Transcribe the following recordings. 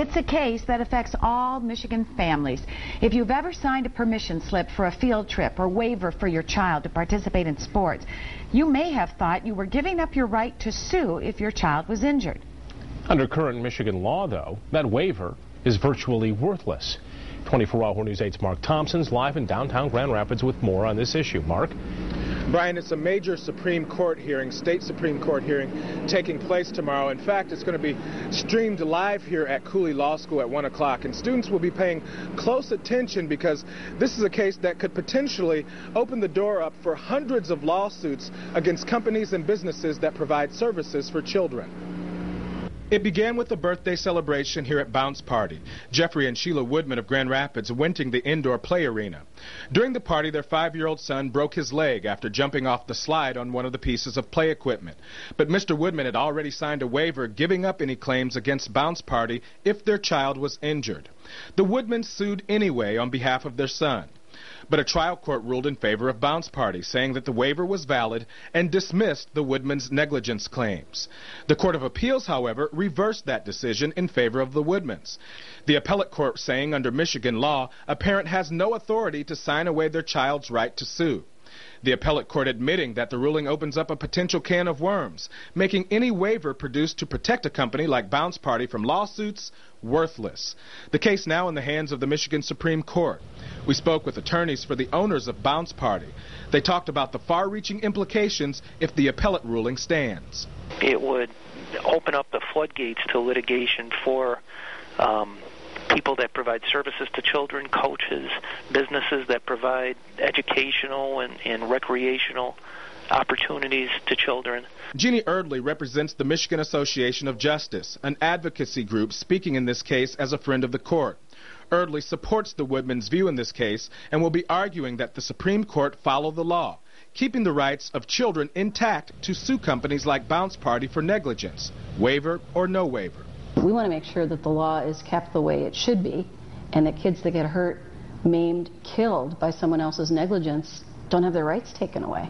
It's a case that affects all Michigan families. If you've ever signed a permission slip for a field trip or waiver for your child to participate in sports, you may have thought you were giving up your right to sue if your child was injured. Under current Michigan law, though, that waiver is virtually worthless. 24-Hour News 8's Mark Thompson's live in downtown Grand Rapids with more on this issue. Mark? Brian, it's a major Supreme Court hearing, state Supreme Court hearing, taking place tomorrow. In fact, it's going to be streamed live here at Cooley Law School at 1 o'clock. And students will be paying close attention because this is a case that could potentially open the door up for hundreds of lawsuits against companies and businesses that provide services for children. It began with a birthday celebration here at Bounce Party. Jeffrey and Sheila Woodman of Grand Rapids renting the indoor play arena. During the party, their 5-year-old son broke his leg after jumping off the slide on one of the pieces of play equipment. But Mr. Woodman had already signed a waiver giving up any claims against Bounce Party if their child was injured. The Woodmans sued anyway on behalf of their son. But a trial court ruled in favor of Bounce Party, saying that the waiver was valid and dismissed the Woodmans' negligence claims. The Court of Appeals, however, reversed that decision in favor of the Woodmans. The appellate court saying under Michigan law, a parent has no authority to sign away their child's right to sue. The appellate court admitting that the ruling opens up a potential can of worms, making any waiver produced to protect a company like Bounce Party from lawsuits worthless. The case now in the hands of the Michigan Supreme Court. We spoke with attorneys for the owners of Bounce Party. They talked about the far-reaching implications if the appellate ruling stands. It would open up the floodgates to litigation for people that provide services to children, coaches, businesses that provide educational and recreational opportunities to children. Jeannie Erdley represents the Michigan Association of Justice, an advocacy group speaking in this case as a friend of the court. Erdley supports the Woodmans' view in this case and will be arguing that the Supreme Court follow the law, keeping the rights of children intact to sue companies like Bounce Party for negligence, waiver or no waiver. We want to make sure that the law is kept the way it should be and that kids that get hurt, maimed, killed by someone else's negligence don't have their rights taken away.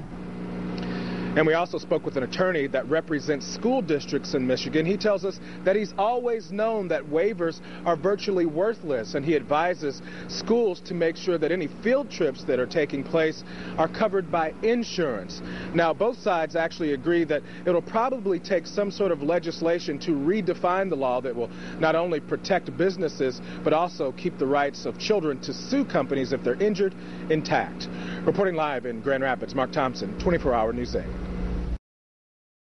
And we also spoke with an attorney that represents school districts in Michigan. He tells us that he's always known that waivers are virtually worthless, and he advises schools to make sure that any field trips that are taking place are covered by insurance. Now, both sides actually agree that it'll probably take some sort of legislation to redefine the law that will not only protect businesses, but also keep the rights of children to sue companies if they're injured intact. Reporting live in Grand Rapids, Mark Thompson, 24-Hour News 8.